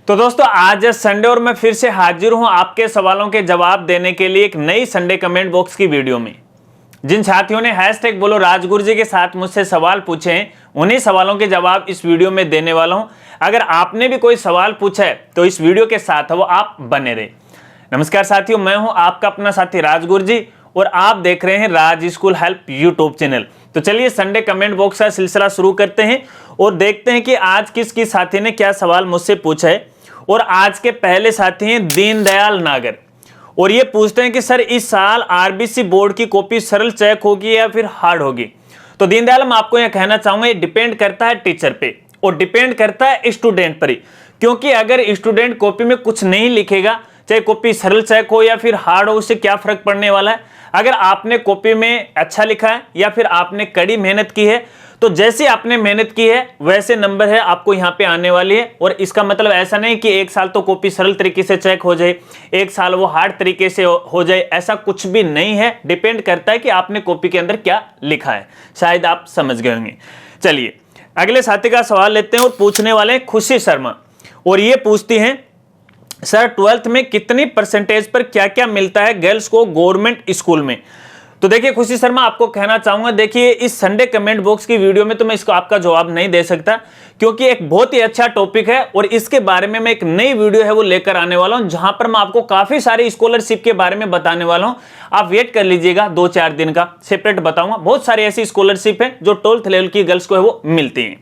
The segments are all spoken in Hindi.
तो दोस्तों आज संडे और मैं फिर से हाजिर हूं आपके सवालों के जवाब देने के लिए एक नई संडे कमेंट बॉक्स की वीडियो में। जिन साथियों ने हैशटैग बोलो राजगुरु जी के साथ मुझसे सवाल पूछे हैं उन्हीं सवालों के जवाब इस वीडियो में देने वाला हूं। अगर आपने भी कोई सवाल पूछा है तो इस वीडियो के साथ वो आप बने रहे। नमस्कार साथियों, मैं हूं आपका अपना साथी राजगुरु जी और आप देख रहे हैं राज स्कूल हेल्प यूट्यूब चैनल। तो चलिए संडे कमेंट बॉक्स का सिलसिला शुरू करते हैं और देखते हैं कि आज किस साथी ने क्या सवाल मुझसे पूछा है। और आज के पहले साथी हैं दीनदयाल नागर और ये पूछते हैं कि सर इस साल आरबीसी बोर्ड की कॉपी सरल चेक होगी या फिर हार्ड होगी। तो दीनदयाल मैं आपको यह कहना चाहूंगा, ये डिपेंड करता है टीचर पे और डिपेंड करता है स्टूडेंट पर ही, क्योंकि अगर स्टूडेंट कॉपी में कुछ नहीं लिखेगा, चाहे कॉपी सरल चेक हो या फिर हार्ड हो, उससे क्या फर्क पड़ने वाला है। अगर आपने कॉपी में अच्छा लिखा है या फिर आपने कड़ी मेहनत की है तो जैसे आपने मेहनत की है वैसे नंबर है आपको यहाँ पे आने वाली है। और इसका मतलब ऐसा नहीं कि एक साल तो कॉपी सरल तरीके से चेक हो जाए, एक साल वो हार्ड तरीके से हो जाए, ऐसा कुछ भी नहीं है। डिपेंड करता है कि आपने कॉपी के अंदर क्या लिखा है। शायद आप समझ गए होंगे। चलिए अगले साथी का सवाल लेते हैं और पूछने वाले हैं खुशी शर्मा और ये पूछती हैं सर 12th में कितनी परसेंटेज पर क्या क्या मिलता है गर्ल्स को गवर्नमेंट स्कूल में। तो देखिए खुशी शर्मा, आपको कहना चाहूंगा, देखिए इस संडे कमेंट बॉक्स की वीडियो में तो मैं इसको आपका जवाब नहीं दे सकता क्योंकि एक बहुत ही अच्छा टॉपिक है और इसके बारे में मैं एक नई वीडियो है वो लेकर आने वाला हूं जहां पर मैं आपको काफी सारी स्कॉलरशिप के बारे में बताने वाला हूं। आप वेट कर लीजिएगा, 2-4 दिन का सेपरेट बताऊंगा। बहुत सारी ऐसी स्कॉलरशिप है जो 12th लेवल की गर्ल्स को है वो मिलती है।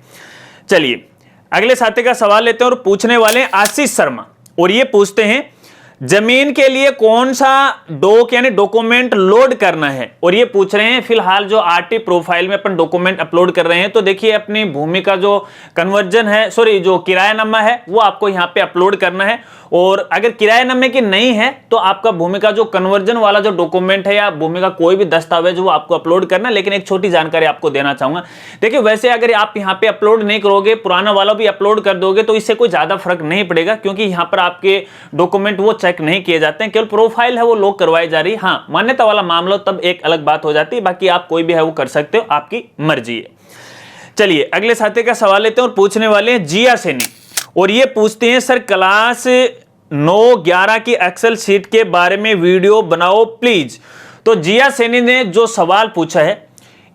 चलिए अगले साथी का सवाल लेते हैं और पूछने वाले हैं आशीष शर्मा और ये पूछते हैं जमीन के लिए कौन सा डॉक यानी डॉक्यूमेंट लोड करना है। और ये पूछ रहे हैं फिलहाल जो आरटी प्रोफाइल में अपन डॉक्यूमेंट अपलोड कर रहे हैं तो देखिए अपनी भूमि का जो कन्वर्जन है, जो किरायानामा है वो आपको यहाँ पे अपलोड करना है। और अगर किरायानामे की नहीं है तो आपका भूमि का जो कन्वर्जन वाला जो डॉक्यूमेंट है या भूमि का कोई भी दस्तावेज वो आपको अपलोड करना है। लेकिन एक छोटी जानकारी आपको देना चाहूंगा, देखिए वैसे अगर आप यहाँ पे अपलोड नहीं करोगे, पुराना वाला भी अपलोड कर दोगे तो इससे कोई ज्यादा फर्क नहीं पड़ेगा क्योंकि यहाँ पर आपके डॉक्यूमेंट वो चेक नहीं किए जाते हैं, केवल प्रोफाइल है वो लॉक करवाई जा रही है। हाँ, मान्यता वाला मामला तब एक अलग बात हो जाती है, बाकी आप कोई भी है वो कर सकते हो, आपकी मर्जी है। चलिए अगले साथी का सवाल लेते हैं और पूछने वाले हैं जिया सैनी और ये पूछते हैं सर क्लास 9-11 की एक्सेल शीट के बारे में वीडियो बनाओ प्लीज। तो जिया सैनी ने जो सवाल पूछा है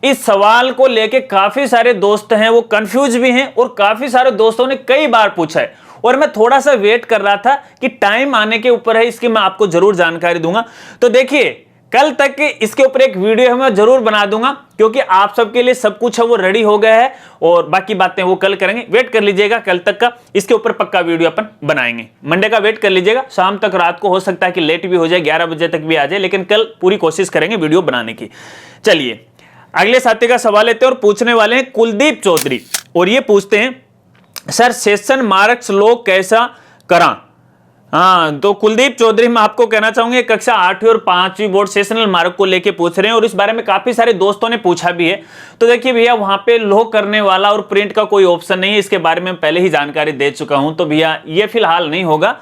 इस सवाल को लेके काफी सारे दोस्त हैं वो कंफ्यूज भी हैं और काफी सारे दोस्तों ने कई बार पूछा है और मैं थोड़ा सा वेट कर रहा था कि टाइम आने के ऊपर है इसकी मैं आपको जरूर जानकारी दूंगा। तो देखिए कल तक इसके ऊपर एक वीडियो है मैं जरूर बना दूंगा क्योंकि आप सबके लिए सब कुछ है वो रेडी हो गया है और बाकी बातें वो कल करेंगे। वेट कर लीजिएगा, कल तक का इसके ऊपर पक्का वीडियो अपन बनाएंगे। मंडे का वेट कर लीजिएगा, शाम तक रात को हो सकता है कि लेट भी हो जाए, 11 बजे तक भी आ जाए, लेकिन कल पूरी कोशिश करेंगे वीडियो बनाने की। चलिए अगले साथी का सवाल लेते हैं और पूछने वाले हैं कुलदीप चौधरी और ये पूछते हैं सर सेशन मार्क्स लॉक कैसा करा। हाँ, तो कुलदीप चौधरी मैं आपको कहना चाहूंगा कक्षा 8वीं और 5वीं बोर्ड सेशनल मार्क को लेके पूछ रहे हैं और इस बारे में काफी सारे दोस्तों ने पूछा भी है। तो देखिए भैया वहां पे लॉक करने वाला और प्रिंट का कोई ऑप्शन नहीं है, इसके बारे में पहले ही जानकारी दे चुका हूं। तो भैया ये फिलहाल नहीं होगा।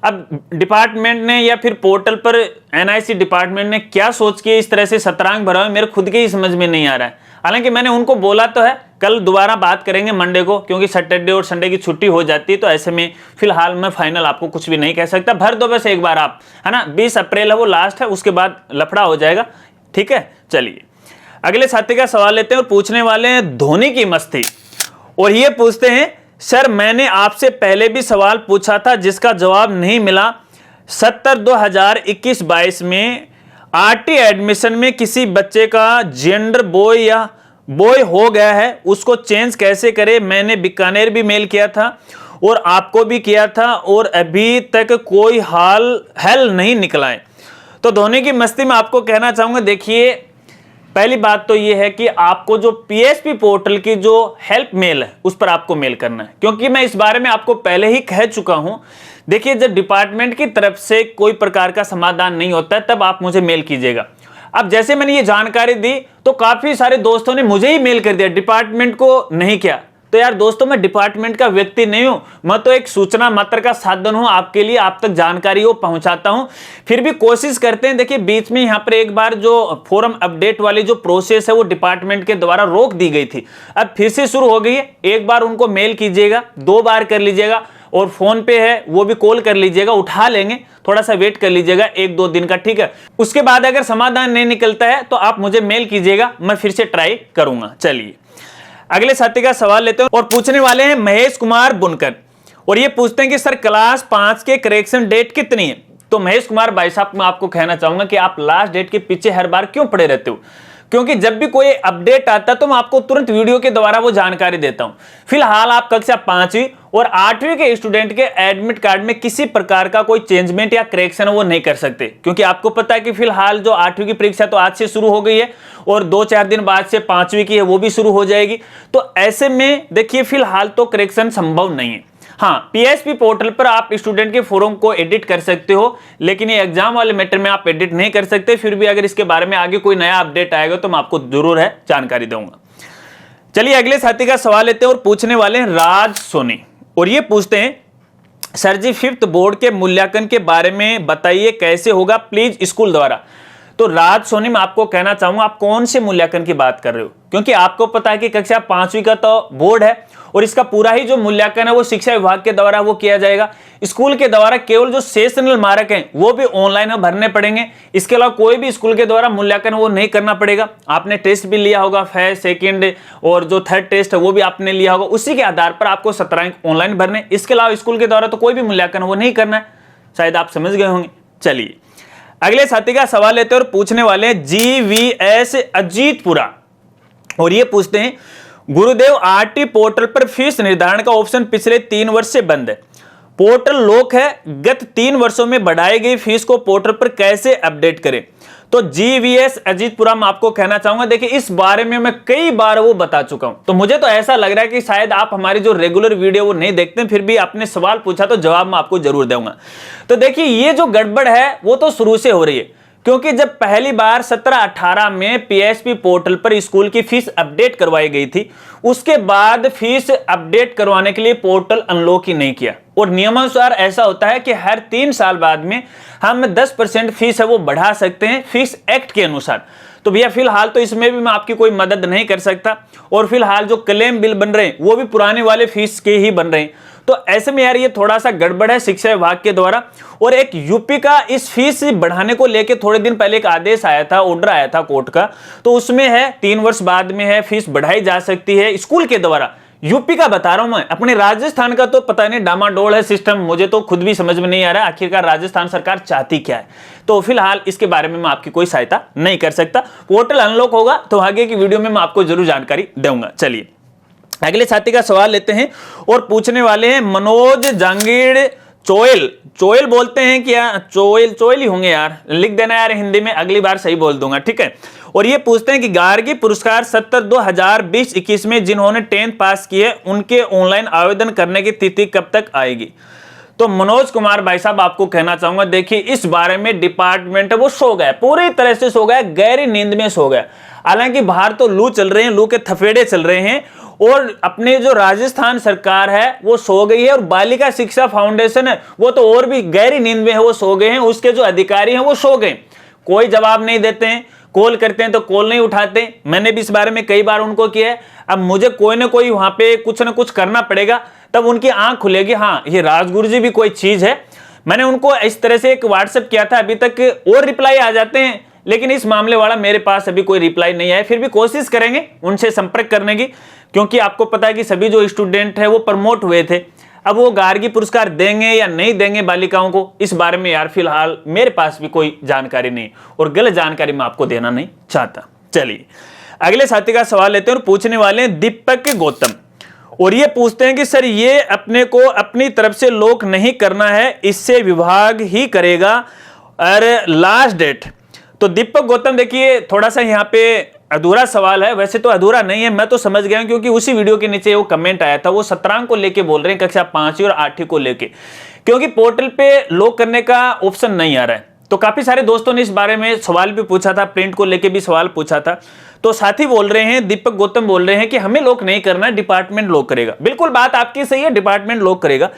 अब डिपार्टमेंट ने या फिर पोर्टल पर एनआईसी डिपार्टमेंट ने क्या सोच के इस तरह से सतरंग भरा है मेरे खुद के ही समझ में नहीं आ रहा है। हालांकि मैंने उनको बोला तो है कल दोबारा बात करेंगे मंडे को क्योंकि सैटरडे और संडे की छुट्टी हो जाती है, तो ऐसे में फिलहाल मैं फाइनल आपको कुछ भी नहीं कह सकता। भर दो बस एक बार आप, है ना। 20 अप्रैल है वो लास्ट है, उसके बाद लफड़ा हो जाएगा, ठीक है। चलिए अगले साथी का सवाल लेते हैं और पूछने वाले हैं धोनी की मस्ती और ये पूछते हैं सर मैंने आपसे पहले भी सवाल पूछा था जिसका जवाब नहीं मिला। 2021-22 में आरटी एडमिशन में किसी बच्चे का जेंडर बॉय या बॉय हो गया है, उसको चेंज कैसे करे। मैंने बीकानेर भी मेल किया था और आपको भी किया था और अभी तक कोई हल नहीं निकला है। तो धोनी की मस्ती में आपको कहना चाहूंगा, देखिए पहली बात तो यह है कि आपको जो पीएसपी पोर्टल की जो हेल्प मेल है उस पर आपको मेल करना है क्योंकि मैं इस बारे में आपको पहले ही कह चुका हूं। देखिए जब डिपार्टमेंट की तरफ से कोई प्रकार का समाधान नहीं होता है तब आप मुझे मेल कीजिएगा। अब जैसे मैंने ये जानकारी दी तो काफी सारे दोस्तों ने मुझे ही मेल कर दिया, डिपार्टमेंट को नहीं किया। तो यार दोस्तों मैं डिपार्टमेंट का व्यक्ति नहीं हूं, मैं तो एक सूचना मात्र का साधन हूं आपके लिए, आप तक जानकारी को पहुंचाता हूं। फिर भी कोशिश करते हैं। देखिए बीच में यहां पर एक बार जो फॉर्म अपडेट वाली जो प्रोसेस है वो डिपार्टमेंट के द्वारा रोक दी गई थी, अब फिर से शुरू हो गई है। एक बार उनको मेल कीजिएगा, 2 बार कर लीजिएगा, और फोन पे है वो भी कॉल कर लीजिएगा, उठा लेंगे, थोड़ा सा वेट कर लीजिएगा 1-2 दिन का, ठीक है। उसके बाद अगर समाधान नहीं निकलता है तो आप मुझे मेल कीजिएगा, मैं फिर से ट्राई करूंगा। चलिए अगले साथी का सवाल लेते हैं और पूछने वाले हैं महेश कुमार बुनकर, और ये पूछते हैं कि सर क्लास 5 के करेक्शन डेट कितनी है। तो महेश कुमार भाई साहब, मैं आपको कहना चाहूंगा कि आप लास्ट डेट के पीछे हर बार क्यों पड़े रहते हो, क्योंकि जब भी कोई अपडेट आता है तो मैं आपको तुरंत वीडियो के द्वारा वो जानकारी देता हूं। फिलहाल आप कक्षा 5वीं और 8वीं के स्टूडेंट के एडमिट कार्ड में किसी प्रकार का कोई चेंजमेंट या करेक्शन वो नहीं कर सकते, क्योंकि आपको पता है कि फिलहाल जो 8वीं की परीक्षा तो आज से शुरू हो गई है और 2-4 दिन बाद से 5वीं की है वो भी शुरू हो जाएगी। तो ऐसे में देखिए फिलहाल तो करेक्शन संभव नहीं है। हाँ, पीएसपी पोर्टल पर आप स्टूडेंट के फॉर्म को एडिट कर सकते हो, लेकिन ये एग्जाम वाले मैटर में आप एडिट नहीं कर सकते। फिर भी अगर इसके बारे में आगे कोई नया अपडेट आएगा तो मैं आपको जरूर है जानकारी दूंगा। चलिए अगले साथी का सवाल लेते हैं और पूछने वाले हैं राज सोनी, और ये पूछते हैं सर जी 5th बोर्ड के मूल्यांकन के बारे में बताइए, कैसे होगा प्लीज स्कूल द्वारा। तो राज सोनी, मैं आपको कहना चाहूंगा आप कौन से मूल्यांकन की बात कर रहे हो, क्योंकि आपको पता है कि कक्षा 5वीं का तो बोर्ड है और इसका पूरा ही जो मूल्यांकन है वो शिक्षा विभाग के द्वारा वो किया जाएगा। स्कूल के द्वारा केवल जो सेशनल मार्क हैं वो भी ऑनलाइन भरने पड़ेंगे, इसके अलावा कोई भी स्कूल के द्वारा मूल्यांकन वो नहीं करना पड़ेगा। आपने टेस्ट भी लिया होगा, फर्स्ट, सेकंड और जो थर्ड टेस्ट है वो भी आपने लिया होगा, उसी के आधार पर आपको 17 अंक ऑनलाइन भरने। इसके अलावा स्कूल के द्वारा तो कोई भी मूल्यांकन वो नहीं करना है, शायद आप समझ गए होंगे। चलिए अगले साथी का सवाल लेते हैं और पूछने वाले हैं GVS अजीतपुरा, और ये पूछते हैं गुरुदेव आरटी पोर्टल पर फीस निर्धारण का ऑप्शन पिछले 3 वर्ष से बंद है, पोर्टल लॉक है, गत 3 वर्षों में बढ़ाई गई फीस को पोर्टल पर कैसे अपडेट करें। तो GVS अजीतपुरा, मैं आपको कहना चाहूंगा देखिए इस बारे में मैं कई बार वो बता चुका हूं, तो मुझे तो ऐसा लग रहा है कि शायद आप हमारी जो रेगुलर वीडियो वो नहीं देखते, फिर भी आपने सवाल पूछा तो जवाब मैं आपको जरूर दूंगा। तो देखिए ये जो गड़बड़ है वो तो शुरू से हो रही है, क्योंकि जब पहली बार 17-18 में पीएसपी पोर्टल पर स्कूल की फीस अपडेट करवाई गई थी, उसके बाद फीस अपडेट करवाने के लिए पोर्टल अनलॉक ही नहीं किया, और नियमानुसार ऐसा होता है कि हर 3 साल बाद में हम 10% फीस है वो बढ़ा सकते हैं फीस एक्ट के अनुसार। तो भैया फिलहाल तो इसमें भी मैं आपकी कोई मदद नहीं कर सकता, और फिलहाल जो क्लेम बिल बन रहे हैं वो भी पुराने वाले फीस के ही बन रहे हैं। तो ऐसे में यार ये थोड़ा सा गड़बड़ है शिक्षा विभाग के द्वारा। और एक यूपी का इस फीस बढ़ाने को लेके थोड़े दिन पहले एक आदेश आया था, ऑर्डर आया था कोर्ट का, तो उसमें है 3 वर्ष बाद में है फीस बढ़ाई जा सकती है स्कूल के द्वारा। यूपी का बता रहा हूं मैं, अपने राजस्थान का तो पता नहीं डामाडोल है सिस्टम, मुझे तो खुद भी समझ में नहीं आ रहा आखिरकार राजस्थान सरकार चाहती क्या है। तो फिलहाल इसके बारे में मैं आपकी कोई सहायता नहीं कर सकता। पोर्टल अनलॉक होगा तो आगे की वीडियो में मैं आपको जरूर जानकारी दूंगा। चलिए अगले साथी का सवाल लेते हैं और पूछने वाले हैं मनोज जहांगीर चोयल, चोयल बोलते हैं क्या, चोयल चोयल ही होंगे यार, लिख देना यार हिंदी में, अगली बार सही बोल दूंगा, ठीक है। और ये पूछते हैं कि गार्गी पुरस्कार 70-2020-21 में जिन्होंने 10th पास की है उनके ऑनलाइन आवेदन करने की तिथि कब तक आएगी। तो मनोज कुमार भाई साहब आपको कहना चाहूंगा देखिए इस बारे में डिपार्टमेंट वो सो गया, पूरी तरह से सो गया, गहरी नींद में सो गया। हालांकि बाहर तो लू चल रहे हैं, लू के थपेड़े चल रहे हैं, और अपने जो राजस्थान सरकार है वो सो गई है, और बालिका शिक्षा फाउंडेशन है वो तो और भी गहरी नींद में है, वो सो गए हैं, उसके जो अधिकारी हैं वो सो गए, कोई जवाब नहीं देते हैं, कॉल करते हैं तो कॉल नहीं उठाते। मैंने भी इस बारे में कई बार उनको किया है। अब मुझे कोई ना कोई वहां पे कुछ ना कुछ करना पड़ेगा, तब उनकी आंख खुलेगी, हाँ ये राजगुरु जी भी कोई चीज है। मैंने उनको इस तरह से एक व्हाट्सएप किया था, अभी तक और रिप्लाई आ जाते हैं, लेकिन इस मामले वाला मेरे पास अभी कोई रिप्लाई नहीं आया। फिर भी कोशिश करेंगे उनसे संपर्क करने की, क्योंकि आपको पता है कि सभी जो स्टूडेंट है वो प्रमोट हुए थे। अब वो गार्गी पुरस्कार देंगे या नहीं देंगे बालिकाओं को, इस बारे में यार फिलहाल मेरे पास भी कोई जानकारी नहीं, और गलत जानकारी मैं आपको देना नहीं चाहता। चलिए अगले साथी का सवाल लेते हैं और पूछने वाले हैं दीपक गौतम, और ये पूछते हैं कि सर ये अपने को अपनी तरफ से लॉक नहीं करना है, इससे विभाग ही करेगा, और लास्ट डेट। तो दीपक गौतम देखिए थोड़ा सा यहाँ पे अधूरा सवाल है, वैसे तो अधूरा नहीं है, मैं तो समझ गया हूं, क्योंकि उसी वीडियो के नीचे वो कमेंट आया था, वो 17 को लेके बोल रहे हैं, कक्षा 5वीं और 8वीं को लेके, क्योंकि पोर्टल पे लॉक करने का ऑप्शन नहीं आ रहा है। तो काफी सारे दोस्तों ने इस बारे में सवाल भी पूछा था, प्रिंट को लेके भी सवाल पूछा था। तो साथी बोल रहे हैं, दीपक गौतम बोल रहे हैं कि हमें लॉक नहीं करना है, डिपार्टमेंट लॉक करेगा। बिल्कुल बात आपकी सही है, डिपार्टमेंट लॉक करेगा,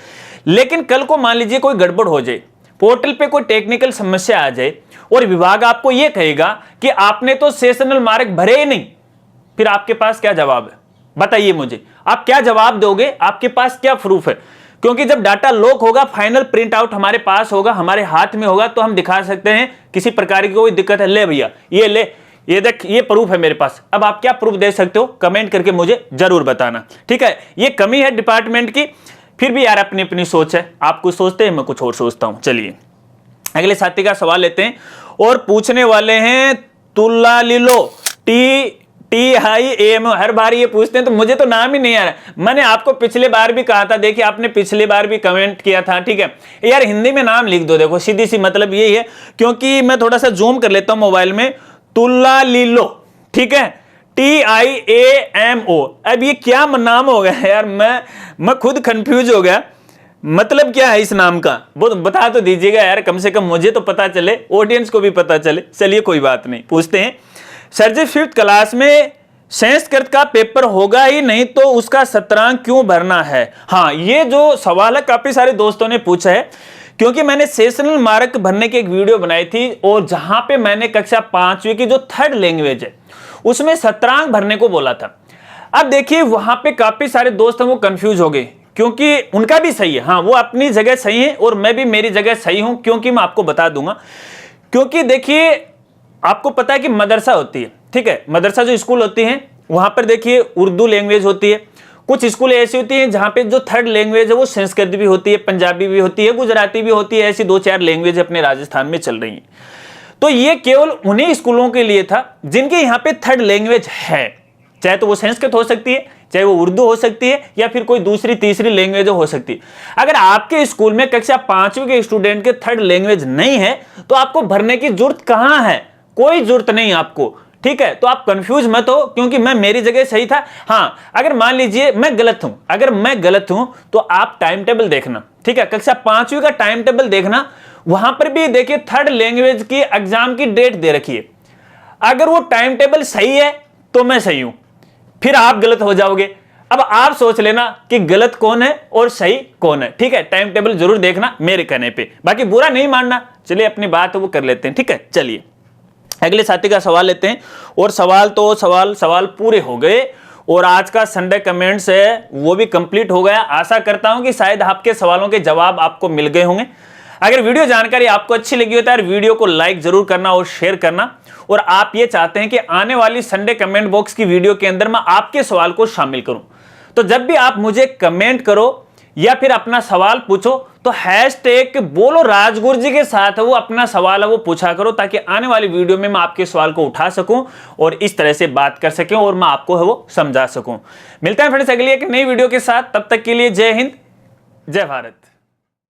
लेकिन कल को मान लीजिए कोई गड़बड़ हो जाए, पोर्टल पे कोई टेक्निकल समस्या आ जाए और विभाग आपको यह कहेगा कि आपने तो सेशनल मार्क भरे ही नहीं, फिर आपके पास क्या जवाब है बताइए मुझे, आप क्या जवाब दोगे, आपके पास क्या प्रूफ है। क्योंकि जब डाटा लॉक होगा, फाइनल प्रिंट आउट हमारे पास होगा, हमारे हाथ में होगा, तो हम दिखा सकते हैं किसी प्रकार की कोई दिक्कत है, ले भैया ये ले, ये देख, ये प्रूफ है मेरे पास। अब आप क्या प्रूफ दे सकते हो, कमेंट करके मुझे जरूर बताना, ठीक है। ये कमी है डिपार्टमेंट की, फिर भी यार अपनी अपनी सोच है, आप कुछ सोचते हैं, मैं कुछ और सोचता हूं। चलिए अगले साथी का सवाल लेते हैं और पूछने वाले हैं तुलालिलो TIAM। हर बार ये पूछते हैं तो मुझे तो नाम ही नहीं आ रहा। मैंने आपको पिछले बार भी कहा था, देखिए आपने पिछले बार भी कमेंट किया था, ठीक है यार हिंदी में नाम लिख दो। देखो सीधी सी मतलब यही है, क्योंकि मैं थोड़ा सा जूम कर लेता हूं मोबाइल में। तुलालिलो, ठीक है, TIAMO। अब ये क्या नाम हो गया यार, मैं खुद कंफ्यूज हो गया, मतलब क्या है इस नाम का, वो बता तो दीजिएगा यार, कम से कम मुझे तो पता चले, ऑडियंस को भी पता चले। चलिए कोई बात नहीं, पूछते हैं। सर जी 5th क्लास में संस्कृत का पेपर होगा ही नहीं तो उसका सत्रांक क्यों भरना है? हाँ, ये जो सवाल है काफी सारे दोस्तों ने पूछा है, क्योंकि मैंने सेशनल मार्क भरने की एक वीडियो बनाई थी और जहां पे मैंने कक्षा 5वीं की जो 3rd लैंग्वेज है उसमें सत्रांक भरने को बोला था। अब देखिए वहां पे काफी सारे दोस्त हैं वो कंफ्यूज हो गए, क्योंकि उनका भी सही है, हाँ वो अपनी जगह सही है और मैं भी मेरी जगह सही हूं, क्योंकि मैं आपको बता दूंगा। क्योंकि देखिए आपको पता है कि मदरसा होती है, ठीक है, मदरसा जो स्कूल होती है वहां पर देखिए उर्दू लैंग्वेज होती है, कुछ स्कूल ऐसी होती हैं जहां पे जो 3rd लैंग्वेज है वो संस्कृत भी होती है, पंजाबी भी होती है, गुजराती भी होती है, ऐसी 2-4 लैंग्वेज अपने राजस्थान में चल रही है। तो ये केवल उन्हीं स्कूलों के लिए था जिनके यहाँ पे 3rd लैंग्वेज है, चाहे तो वो संस्कृत हो सकती है, चाहे वो उर्दू हो सकती है, या फिर कोई दूसरी तीसरी लैंग्वेज हो सकती है। अगर आपके स्कूल में कक्षा 5वीं के स्टूडेंट के 3rd लैंग्वेज नहीं है तो आपको भरने की जरूरत कहां है, कोई जरूरत नहीं आपको, ठीक है। तो आप कंफ्यूज मत हो, क्योंकि मैं मेरी जगह सही था। हाँ, अगर मान लीजिए मैं गलत हूं, अगर मैं गलत हूं तो आप टाइम टेबल देखना, ठीक है, कक्षा 5वीं का टाइम टेबल देखना, वहां पर भी देखिए 3rd लैंग्वेज की एग्जाम की डेट दे रखी है। अगर वो टाइम टेबल सही है तो मैं सही हूं, फिर आप गलत हो जाओगे। अब आप सोच लेना कि गलत कौन है और सही कौन है, ठीक है। टाइम टेबल जरूर देखना मेरे कहने पे, बाकी बुरा नहीं मानना। चलिए अपनी बात वो कर लेते हैं, ठीक है। चलिए अगले साथी का सवाल लेते हैं और सवाल पूरे हो गए और आज का संडे कमेंट्स है वो भी कंप्लीट हो गया। आशा करता हूं कि शायद आपके सवालों के जवाब आपको मिल गए होंगे। अगर वीडियो जानकारी आपको अच्छी लगी हो तो यार वीडियो को लाइक जरूर करना और शेयर करना। और आप ये चाहते हैं कि आने वाली संडे कमेंट बॉक्स की वीडियो के अंदर मैं आपके सवाल को शामिल करूं, तो जब भी आप मुझे कमेंट करो या फिर अपना सवाल पूछो तो हैशटैग बोलो राजगुरु जी के साथ वो अपना सवाल है वो पूछा करो, ताकि आने वाली वीडियो में मैं आपके सवाल को उठा सकूं और इस तरह से बात कर सकूं और मैं आपको है वो समझा सकूं। मिलते हैं फ्रेंड्स अगली एक नई वीडियो के साथ, तब तक के लिए जय हिंद, जय भारत।